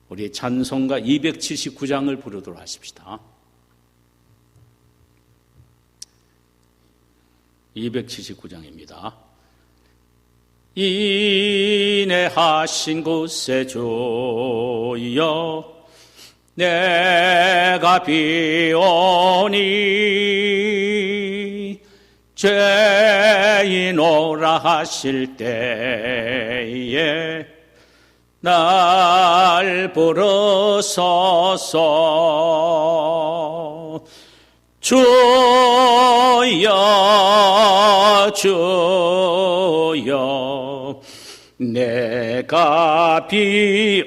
우리 찬송가 279장을 부르도록 하십시다. 279장입니다. 인내하신 곳에 주여 내가 비오니 죄인오라 하실 때에 날 부르소서. 주여 주여 내가 비오니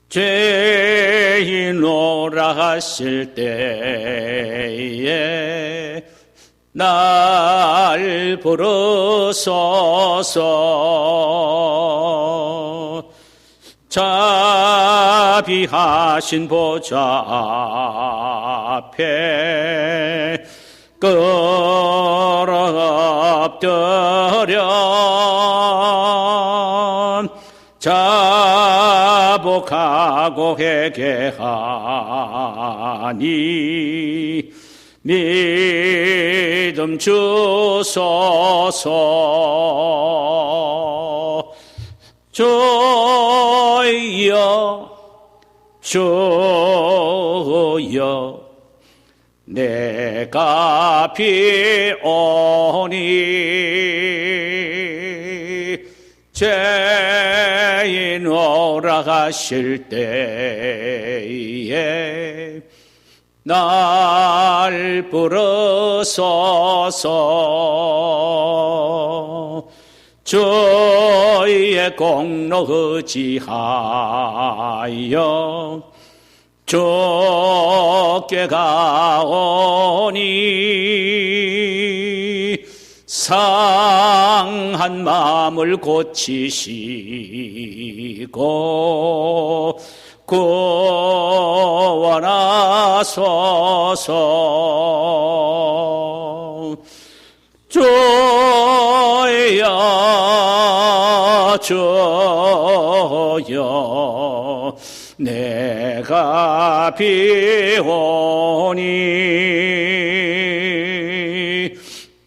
죄인오라 하실 때에 날 부르소서. 자비하신 보좌 앞에 엎드려 자복하고 회개하니 믿음 주소서. 주여 주여 내가 비오니 죄인 오라 하실 때에 날 부르소서. 주의 공로 의지하여 주께 가오니 상한 마음을 고치시고 구원하소서. 주여 주여 내가 비오니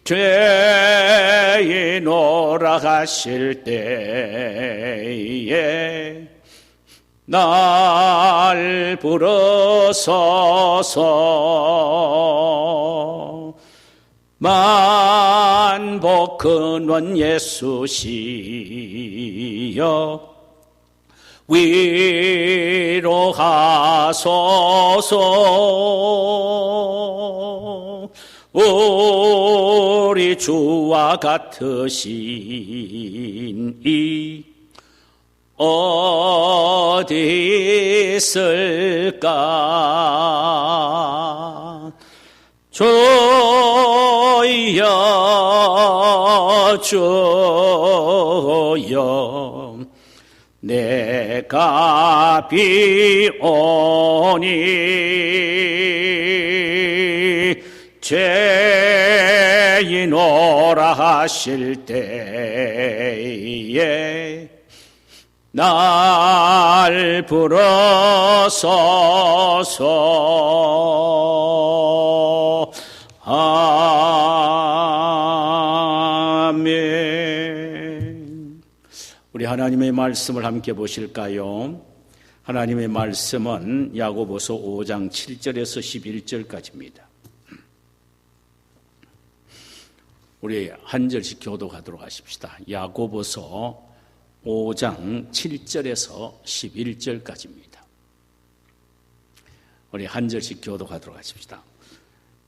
죄인 오라 하실 때에 날 부르소서. 만복 근원 예수시여 위로하소서. 우리 주와 같으신 이 어디 있을까. 주여 주여 내가 비오니 죄인 오라 하실 때에 날 부르소서. 아멘. 우리 하나님의 말씀을 함께 보실까요? 하나님의 말씀은 야고보서 5장 7절에서 11절까지입니다. 우리 한 절씩 교독하도록 하십시다. 야고보서 5장 7절에서 11절까지입니다. 우리 한 절씩 교독하도록 하십시다.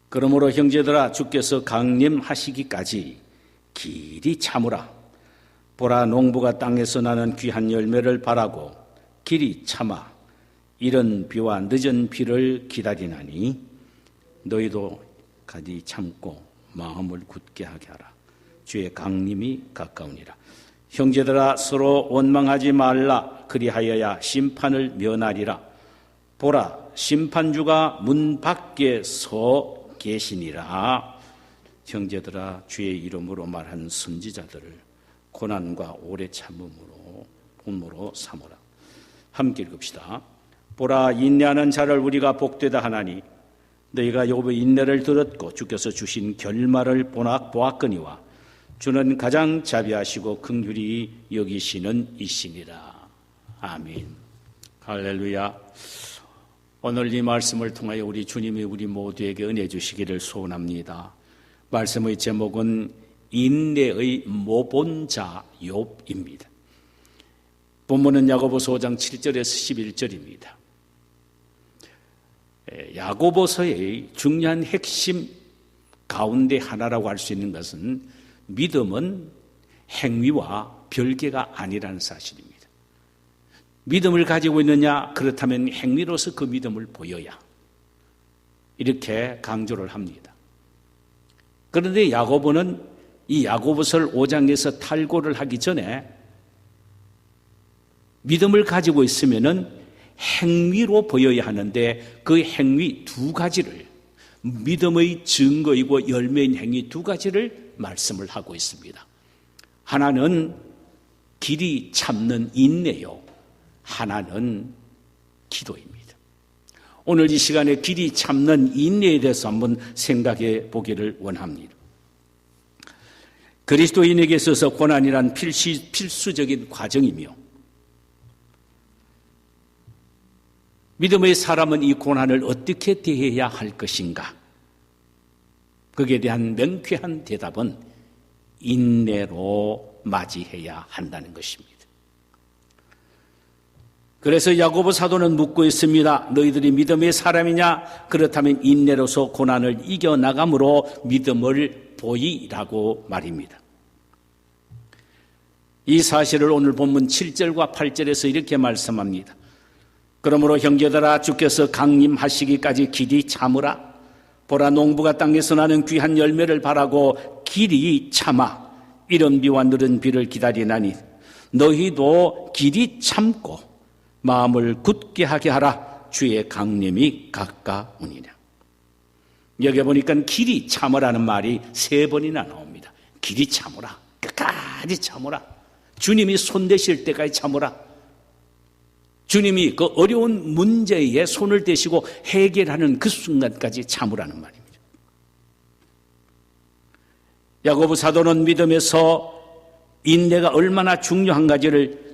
그러므로 형제들아 주께서 강림하시기까지 길이 참으라. 보라 농부가 땅에서 나는 귀한 열매를 바라고 길이 참아 이른 비와 늦은 비를 기다리나니 너희도 가디 참고 마음을 굳게 하게 하라. 주의 강림이 가까우니라. 형제들아 서로 원망하지 말라. 그리하여야 심판을 면하리라. 보라 심판주가 문 밖에 서 계시니라. 형제들아 주의 이름으로 말한 선지자들을 고난과 오래 참음으로 본모로 삼으라. 함께 읽읍시다. 보라, 인내하는 자를 우리가 복되다 하나니 너희가 야곱의 인내를 들었고 주께서 주신 결말을 보았거니와 주는 가장 자비하시고 긍휼히 여기시는 이시니라. 아멘. 할렐루야. 오늘 이 말씀을 통하여 우리 주님이 우리 모두에게 은혜 주시기를 소원합니다. 말씀의 제목은 인내의 모본자 욥입니다. 본문은 야고보서 5장 7절에서 11절입니다. 야고보서의 중요한 핵심 가운데 하나라고 할 수 있는 것은 믿음은 행위와 별개가 아니라는 사실입니다. 믿음을 가지고 있느냐? 그렇다면 행위로서 그 믿음을 보여야, 이렇게 강조를 합니다. 그런데 야고보는 이 야고보서를 5장에서 탈고를 하기 전에 믿음을 가지고 있으면은 행위로 보여야 하는데 그 행위 두 가지를, 믿음의 증거이고 열매인 행위 두 가지를 말씀을 하고 있습니다. 하나는 길이 참는 인내요, 하나는 기도입니다. 오늘 이 시간에 길이 참는 인내에 대해서 한번 생각해 보기를 원합니다. 그리스도인에게 있어서 고난이란 필수적인 과정이며 믿음의 사람은 이 고난을 어떻게 대해야 할 것인가? 거기에 대한 명쾌한 대답은 인내로 맞이해야 한다는 것입니다. 그래서 야고보 사도는 묻고 있습니다. 너희들이 믿음의 사람이냐? 그렇다면 인내로서 고난을 이겨나감으로 믿음을 보이라고 말입니다. 이 사실을 오늘 본문 7절과 8절에서 이렇게 말씀합니다. 그러므로 형제들아, 주께서 강림하시기까지 길이 참으라. 보라, 농부가 땅에서 나는 귀한 열매를 바라고 길이 참아 이른 비와 느린 비를 기다리나니 너희도 길이 참고 마음을 굳게 하게 하라. 주의 강림이 가까우니라. 여기 보니까 길이 참으라는 말이 3번이나 나옵니다. 길이 참으라. 끝까지 참으라. 주님이 손대실 때까지 참으라. 주님이 그 어려운 문제에 손을 대시고 해결하는 그 순간까지 참으라는 말입니다. 야고보 사도는 믿음에서 인내가 얼마나 중요한가를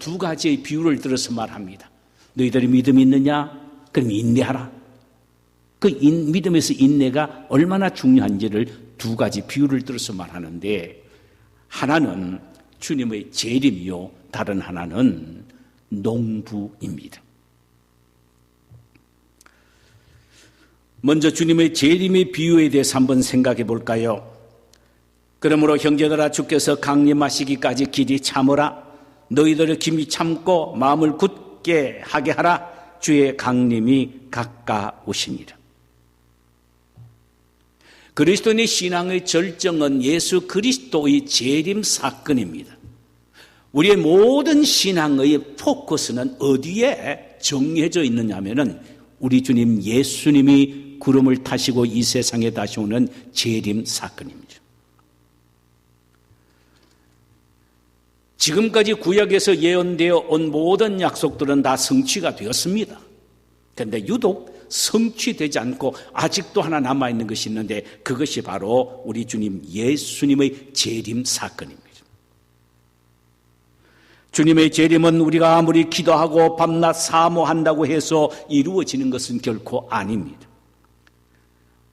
두 가지의 비유를 들어서 말합니다. 너희들이 믿음이 있느냐? 그럼 인내하라. 그 믿음에서 인내가 얼마나 중요한지를 두 가지 비유를 들어서 말하는데, 하나는 주님의 재림이요, 다른 하나는 농부입니다. 먼저 주님의 재림의 비유에 대해서 한번 생각해 볼까요? 그러므로 형제들아, 주께서 강림하시기까지 길이 참으라. 너희들을 길이 참고 마음을 굳게 하게 하라. 주의 강림이 가까우시니라. 그리스도인의 신앙의 절정은 예수 그리스도의 재림 사건입니다. 우리의 모든 신앙의 포커스는 어디에 정해져 있느냐 하면은 우리 주님 예수님이 구름을 타시고 이 세상에 다시 오는 재림 사건입니다. 지금까지 구약에서 예언되어 온 모든 약속들은 다 성취가 되었습니다. 그런데 유독 성취되지 않고 아직도 하나 남아있는 것이 있는데, 그것이 바로 우리 주님 예수님의 재림 사건입니다. 주님의 재림은 우리가 아무리 기도하고 밤낮 사모한다고 해서 이루어지는 것은 결코 아닙니다.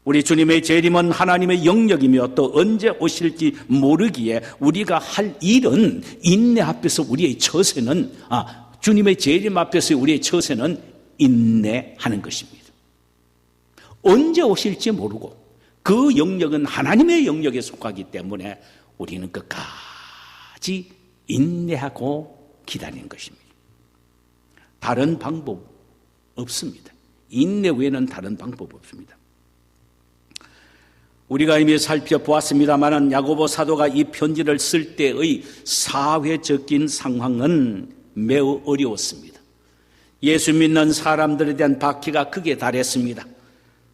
우리 주님의 재림은 하나님의 영역이며 또 언제 오실지 모르기에 우리가 할 일은 인내 앞에서 우리의 처세는 주님의 재림 앞에서 우리의 처세는 인내하는 것입니다. 언제 오실지 모르고 그 영역은 하나님의 영역에 속하기 때문에 우리는 끝까지 인내하고 기다리는 것입니다. 다른 방법 없습니다. 인내 외에는 다른 방법 없습니다. 우리가 이미 살펴보았습니다만 야고보 사도가 이 편지를 쓸 때의 사회적인 상황은 매우 어려웠습니다. 예수 믿는 사람들에 대한 박해가 극에 달했습니다.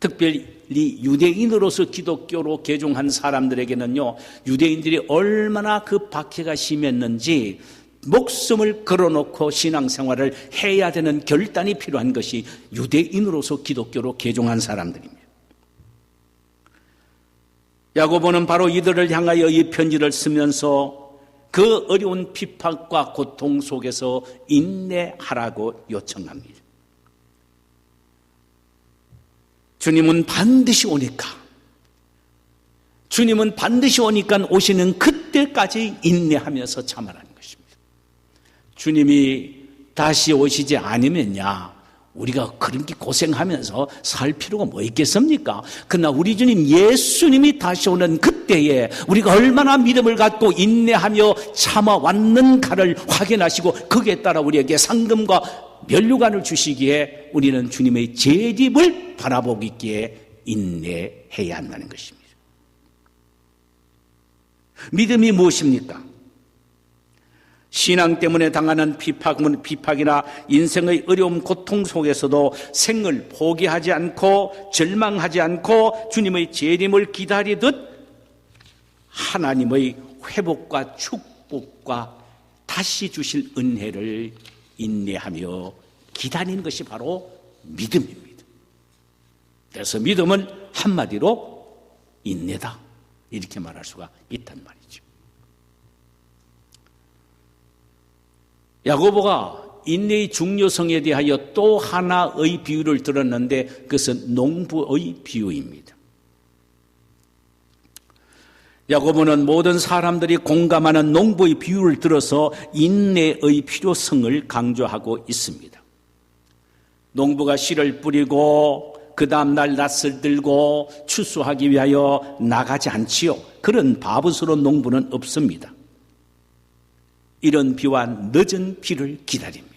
특별히 유대인으로서 기독교로 개종한 사람들에게는요, 유대인들이 얼마나 그 박해가 심했는지 목숨을 걸어놓고 신앙생활을 해야 되는 결단이 필요한 것이 유대인으로서 기독교로 개종한 사람들입니다. 야고보는 바로 이들을 향하여 이 편지를 쓰면서 그 어려운 핍박과 고통 속에서 인내하라고 요청합니다. 주님은 반드시 오니까, 주님은 반드시 오니까 오시는 그때까지 인내하면서 참아라는 것입니다. 주님이 다시 오시지 않으면야 우리가 그렇게 고생하면서 살 필요가 뭐 있겠습니까? 그러나 우리 주님 예수님이 다시 오는 그때에 우리가 얼마나 믿음을 갖고 인내하며 참아왔는가를 확인하시고 거기에 따라 우리에게 상금과 면류관을 주시기에 우리는 주님의 재림을 바라보기에 인내해야 한다는 것입니다. 믿음이 무엇입니까? 신앙 때문에 당하는 비박이나 인생의 어려움, 고통 속에서도 생을 포기하지 않고 절망하지 않고 주님의 재림을 기다리듯 하나님의 회복과 축복과 다시 주실 은혜를 인내하며 기다리는 것이 바로 믿음입니다. 그래서 믿음은 한마디로 인내다, 이렇게 말할 수가 있단 말이죠. 야고보가 인내의 중요성에 대하여 또 하나의 비유를 들었는데 그것은 농부의 비유입니다. 야고보는 모든 사람들이 공감하는 농부의 비유를 들어서 인내의 필요성을 강조하고 있습니다. 농부가 씨를 뿌리고 그 다음날 낫을 들고 추수하기 위하여 나가지 않지요. 그런 바보스러운 농부는 없습니다. 이런 비와 늦은 비를 기다립니다.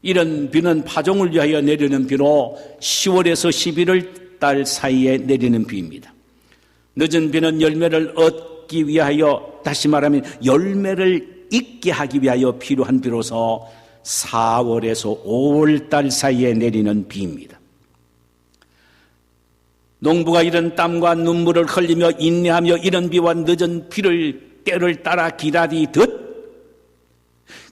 이런 비는 파종을 위하여 내리는 비로 10월에서 11월 달 사이에 내리는 비입니다. 늦은 비는 열매를 얻기 위하여, 다시 말하면 열매를 익게 하기 위하여 필요한 비로서 4월에서 5월 달 사이에 내리는 비입니다. 농부가 이런 땀과 눈물을 흘리며 인내하며 이런 비와 늦은 비를 때를 따라 기다리듯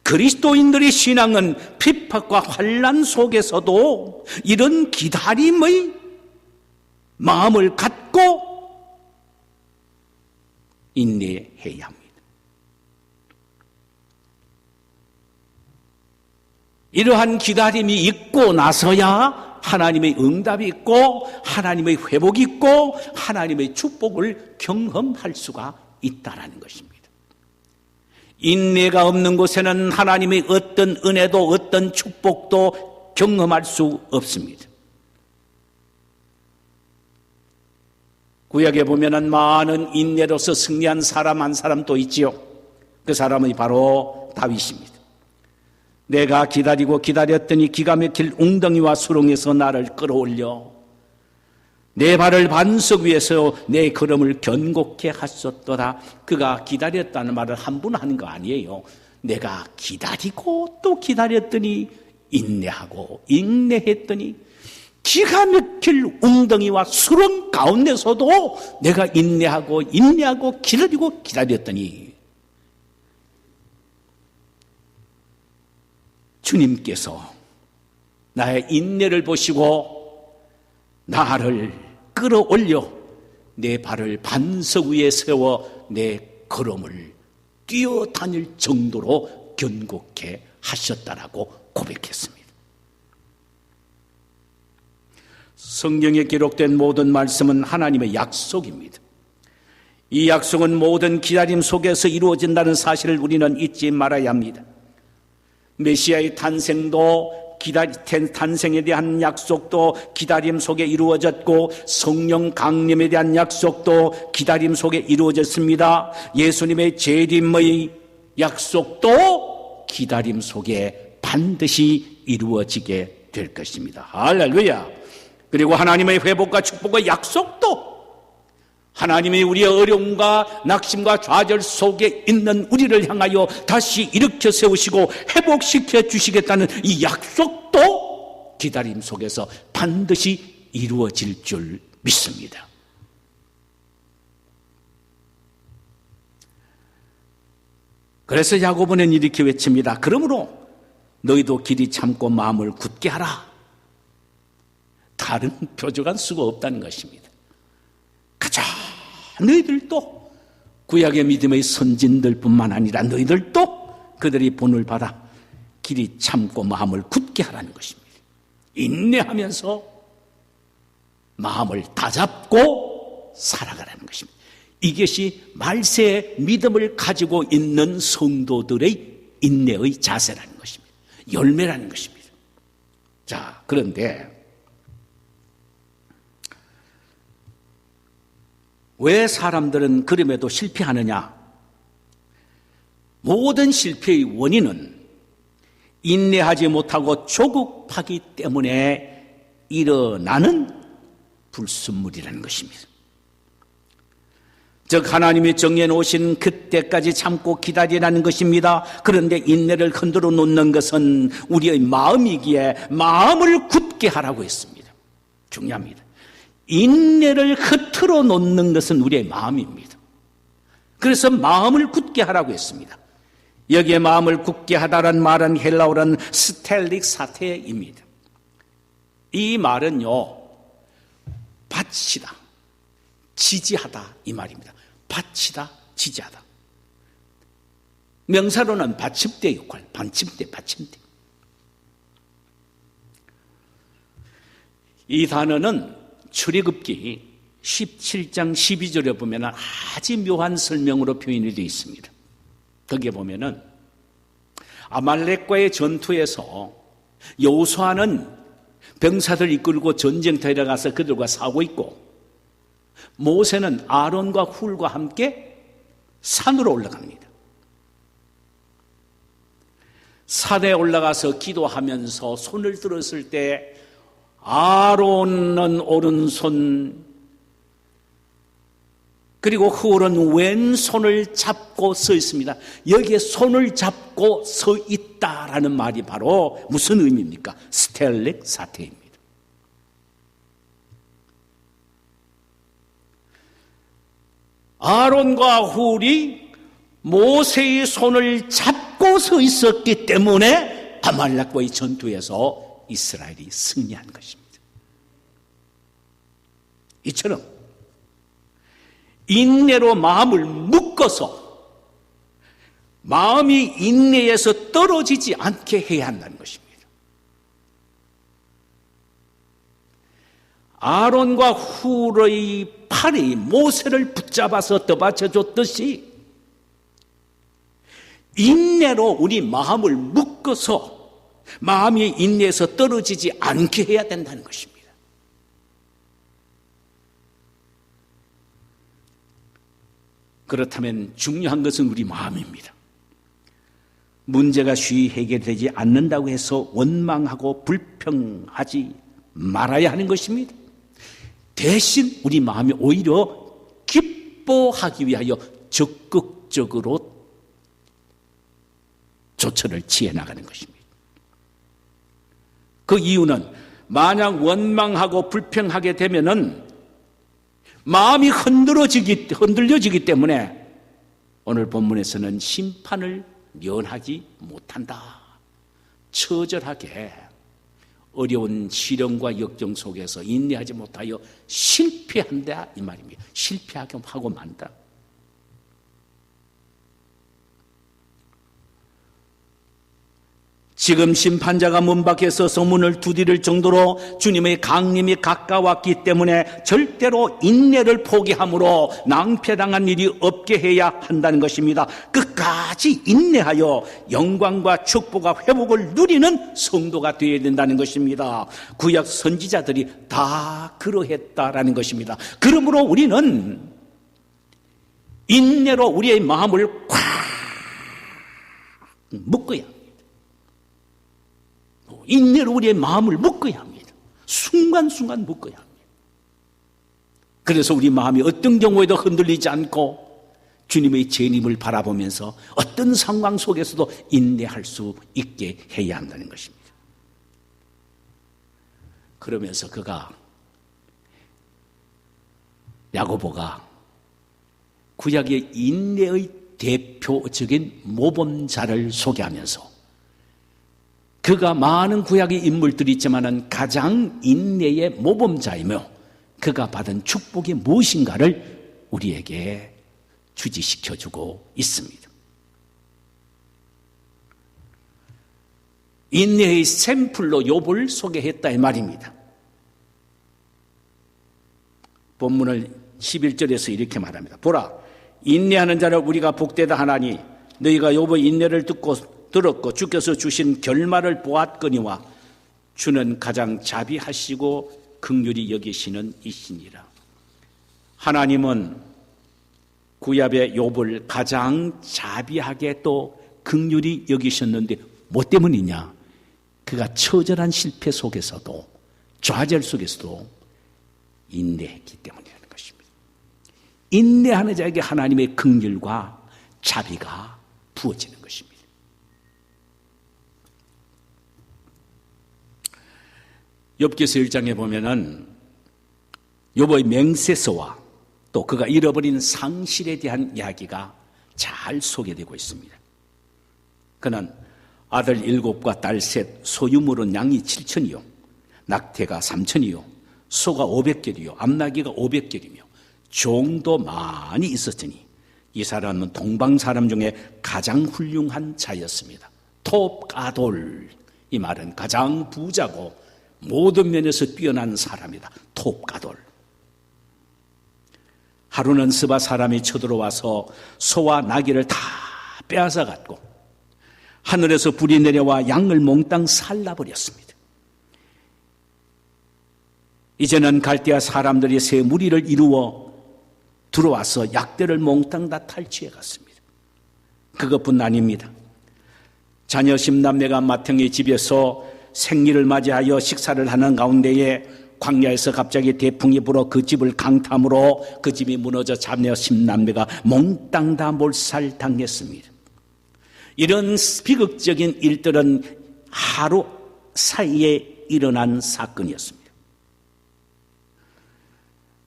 그리스도인들의 신앙은 핍박과 환난 속에서도 이런 기다림의 마음을 갖고 인내해야 합니다. 이러한 기다림이 있고 나서야 하나님의 응답이 있고 하나님의 회복이 있고 하나님의 축복을 경험할 수가 있다는 것입니다. 인내가 없는 곳에는 하나님의 어떤 은혜도 어떤 축복도 경험할 수 없습니다. 구약에 보면은 많은 인내로서 승리한 사람 한 사람 또 있지요. 그 사람이 바로 다윗입니다. 내가 기다리고 기다렸더니 기가 막힐 웅덩이와 수렁에서 나를 끌어올려 내 발을 반석 위에서 내 걸음을 견고케 하셨도다. 그가 기다렸다는 말을 한 번 하는 거 아니에요. 내가 기다리고 또 기다렸더니 인내하고 인내했더니 기가 막힐 웅덩이와 수렁 가운데서도 내가 인내하고 기다리고 기다렸더니 주님께서 나의 인내를 보시고 나를 끌어올려 내 발을 반석 위에 세워 내 걸음을 뛰어다닐 정도로 견고케 하셨다라고 고백했습니다. 성경에 기록된 모든 말씀은 하나님의 약속입니다. 이 약속은 모든 기다림 속에서 이루어진다는 사실을 우리는 잊지 말아야 합니다. 메시아의 탄생도 탄생에 대한 약속도 기다림 속에 이루어졌고 성령 강림에 대한 약속도 기다림 속에 이루어졌습니다. 예수님의 재림의 약속도 기다림 속에 반드시 이루어지게 될 것입니다. 할렐루야. 그리고 하나님의 회복과 축복의 약속도 하나님이 우리의 어려움과 낙심과 좌절 속에 있는 우리를 향하여 다시 일으켜 세우시고 회복시켜 주시겠다는 이 약속도 기다림 속에서 반드시 이루어질 줄 믿습니다. 그래서 야고보는 이렇게 외칩니다. 그러므로 너희도 길이 참고 마음을 굳게 하라. 다른 표적한 수가 없다는 것입니다. 가자, 너희들도 구약의 믿음의 선진들뿐만 아니라 너희들도 그들이 본을 받아 길이 참고 마음을 굳게 하라는 것입니다. 인내하면서 마음을 다잡고 살아가라는 것입니다. 이것이 말세의 믿음을 가지고 있는 성도들의 인내의 자세라는 것입니다. 열매라는 것입니다. 자, 그런데 왜 사람들은 그럼에도 실패하느냐? 모든 실패의 원인은 인내하지 못하고 조급하기 때문에 일어나는 불순물이라는 것입니다. 즉 하나님이 정해놓으신 그때까지 참고 기다리라는 것입니다. 그런데 인내를 흔들어 놓는 것은 우리의 마음이기에 마음을 굳게 하라고 했습니다. 중요합니다. 인내를 흐트러 놓는 것은 우리의 마음입니다. 그래서 마음을 굳게 하라고 했습니다. 여기에 마음을 굳게 하다란 말은 헬라어란 스텔릭 사태입니다. 이 말은요, 받치다, 지지하다 이 말입니다. 받치다, 지지하다. 명사로는 받침대 역할, 받침대. 이 단어는 출애굽기 17장 12절에 보면 아주 묘한 설명으로 표현이 되어 있습니다. 거기에 보면은 아말렉과의 전투에서 여호수아는 병사들 이끌고 전쟁터에 들어가서 그들과 싸우고 있고 모세는 아론과 훌과 함께 산으로 올라갑니다. 산에 올라가서 기도하면서 손을 들었을 때 아론은 오른손 그리고 훌은 왼손을 잡고 서 있습니다. 여기에 손을 잡고 서 있다라는 말이 바로 무슨 의미입니까? 스텔렉 사태입니다. 아론과 훌이 모세의 손을 잡고 서 있었기 때문에 아말렉과의 전투에서 이스라엘이 승리한 것입니다. 이처럼 인내로 마음을 묶어서 마음이 인내에서 떨어지지 않게 해야 한다는 것입니다. 아론과 훌의 팔이 모세를 붙잡아서 떠받쳐줬듯이 인내로 우리 마음을 묶어서 마음이 인내에서 떨어지지 않게 해야 된다는 것입니다. 그렇다면 중요한 것은 우리 마음입니다. 문제가 쉬이 해결되지 않는다고 해서 원망하고 불평하지 말아야 하는 것입니다. 대신 우리 마음이 오히려 기뻐하기 위하여 적극적으로 조처를 취해 나가는 것입니다. 그 이유는 만약 원망하고 불평하게 되면은 마음이 흔들려지기 때문에 오늘 본문에서는 심판을 면하지 못한다. 처절하게 어려운 시련과 역경 속에서 인내하지 못하여 실패한다 이 말입니다. 실패하게 하고 만다. 지금 심판자가 문 밖에 서서 문을 두드릴 정도로 주님의 강림이 가까웠기 때문에 절대로 인내를 포기함으로 낭패당한 일이 없게 해야 한다는 것입니다. 끝까지 인내하여 영광과 축복과 회복을 누리는 성도가 되어야 된다는 것입니다. 구약 선지자들이 다 그러했다라는 것입니다. 그러므로 우리는 인내로 우리의 마음을 꽉 묶어야 합니다. 인내로 우리의 마음을 묶어야 합니다. 순간순간 묶어야 합니다. 그래서 우리 마음이 어떤 경우에도 흔들리지 않고 주님의 재림을 바라보면서 어떤 상황 속에서도 인내할 수 있게 해야 한다는 것입니다. 그러면서 야고보가 구약의 인내의 대표적인 모범자를 소개하면서 그가 많은 구약의 인물들이 있지만 가장 인내의 모범자이며 그가 받은 축복이 무엇인가를 우리에게 주지시켜주고 있습니다. 인내의 샘플로 욥을 소개했다 이 말입니다. 본문을 11절에서 이렇게 말합니다. 보라, 인내하는 자를 우리가 복되다 하나니 너희가 욥의 인내를 들었고 주께서 주신 결말을 보았거니와 주는 가장 자비하시고 긍휼히 여기시는 이시니라. 하나님은 구약의 욥을 가장 자비하게 또 긍휼히 여기셨는데 뭐 때문이냐? 그가 처절한 실패 속에서도 좌절 속에서도 인내했기 때문이라는 것입니다. 인내하는 자에게 하나님의 긍휼과 자비가 부어지는 것입니다. 욥기서 1장에 보면은 욥의 맹세서와 또 그가 잃어버린 상실에 대한 이야기가 잘 소개되고 있습니다. 그는 아들 7과 딸 셋, 소유물은 양이 7천이요, 낙태가 3천이요, 소가 500결이요, 암나귀가 500결이며 종도 많이 있었으니 이 사람은 동방 사람 중에 가장 훌륭한 자였습니다. 톱가돌, 이 말은 가장 부자고 모든 면에서 뛰어난 사람이다. 톱가돌. 하루는 스바 사람이 쳐들어와서 소와 나귀를 다 빼앗아 갔고 하늘에서 불이 내려와 양을 몽땅 살라버렸습니다. 이제는 갈대아 사람들이 새 무리를 이루어 들어와서 약대를 몽땅 다 탈취해 갔습니다. 그것뿐 아닙니다. 자녀 10남매가 맏형의 집에서 생리를 맞이하여 식사를 하는 가운데에 광야에서 갑자기 태풍이 불어 그 집을 강탐으로 그 집이 무너져 자녀 10남매가 몽땅 다 몰살당했습니다. 이런 비극적인 일들은 하루 사이에 일어난 사건이었습니다.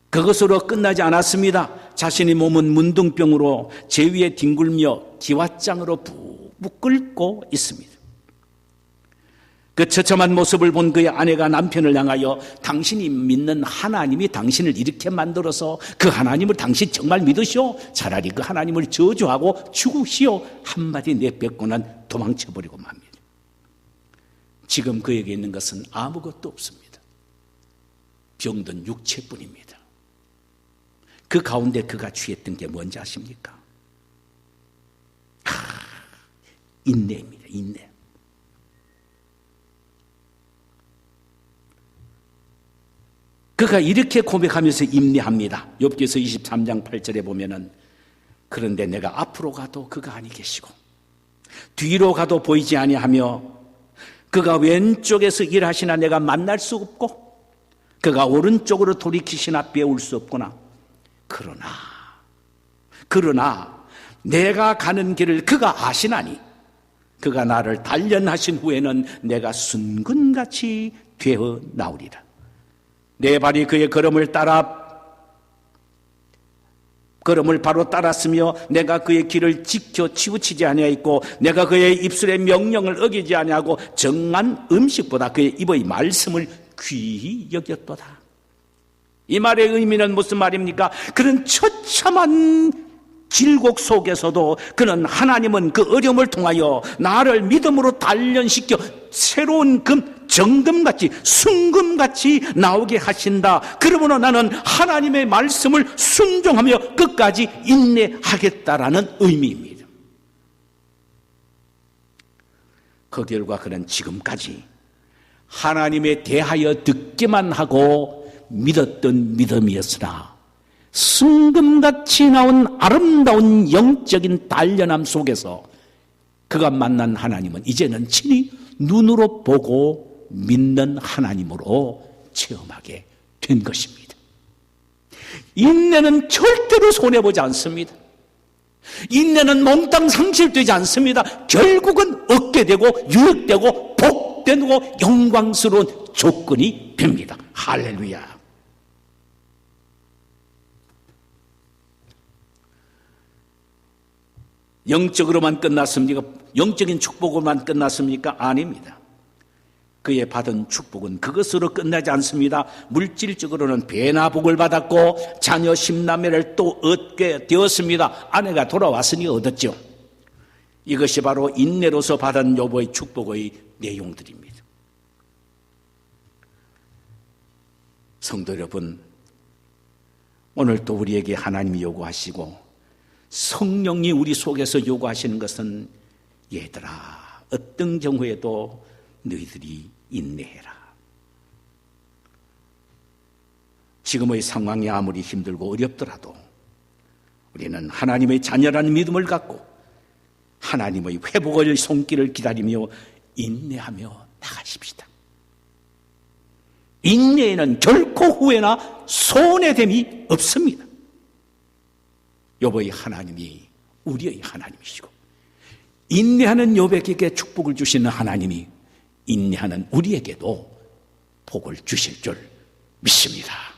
그것으로 끝나지 않았습니다. 자신의 몸은 문둥병으로 제 위에 뒹굴며 기왓장으로 푹푹 끓고 있습니다. 그 처참한 모습을 본 그의 아내가 남편을 향하여 당신이 믿는 하나님이 당신을 이렇게 만들어서 그 하나님을 당신 정말 믿으시오? 차라리 그 하나님을 저주하고 죽으시오 한마디 내뱉고는 도망쳐버리고 맙니다. 지금 그에게 있는 것은 아무것도 없습니다. 병든 육체뿐입니다. 그 가운데 그가 취했던 게 뭔지 아십니까? 인내입니다. 인내. 그가 이렇게 고백하면서 인내합니다. 욥기서 23장 8절에 보면은 그런데 내가 앞으로 가도 그가 아니 계시고 뒤로 가도 보이지 아니하며 그가 왼쪽에서 일하시나 내가 만날 수 없고 그가 오른쪽으로 돌이키시나 배울 수 없구나. 그러나 내가 가는 길을 그가 아시나니 그가 나를 단련하신 후에는 내가 순근같이 되어 나오리라. 내 발이 그의 걸음을 바로 따랐으며 내가 그의 길을 지켜 치우치지 아니하였고 내가 그의 입술의 명령을 어기지 아니하고 정한 음식보다 그의 입의 말씀을 귀히 여겼도다. 이 말의 의미는 무슨 말입니까? 그런 처참한 길곡 속에서도 그는 하나님은 그 어려움을 통하여 나를 믿음으로 단련시켜 새로운 정금같이 순금같이 나오게 하신다. 그러므로 나는 하나님의 말씀을 순종하며 끝까지 인내하겠다라는 의미입니다. 그 결과 그는 지금까지 하나님에 대하여 듣기만 하고 믿었던 믿음이었으나 순금같이 나온 아름다운 영적인 단련함 속에서 그가 만난 하나님은 이제는 친히 눈으로 보고 믿는 하나님으로 체험하게 된 것입니다. 인내는 절대로 손해보지 않습니다. 인내는 몽땅 상실되지 않습니다. 결국은 얻게 되고 유익되고 복되고 영광스러운 조건이 됩니다. 할렐루야. 영적으로만 끝났습니까? 영적인 축복으로만 끝났습니까? 아닙니다. 그의 받은 축복은 그것으로 끝나지 않습니다. 물질적으로는 배나 복을 받았고 자녀 10남매를 또 얻게 되었습니다. 아내가 돌아왔으니 얻었죠. 이것이 바로 인내로서 받은 욥의 축복의 내용들입니다. 성도 여러분, 오늘 또 우리에게 하나님이 요구하시고 성령이 우리 속에서 요구하시는 것은 얘들아, 어떤 경우에도 너희들이 인내해라. 지금의 상황이 아무리 힘들고 어렵더라도 우리는 하나님의 자녀라는 믿음을 갖고 하나님의 회복의 손길을 기다리며 인내하며 나가십시다. 인내에는 결코 후회나 손해됨이 없습니다. 욥의 하나님이 우리의 하나님이시고 인내하는 욥에게 축복을 주시는 하나님이 인내하는 우리에게도 복을 주실 줄 믿습니다.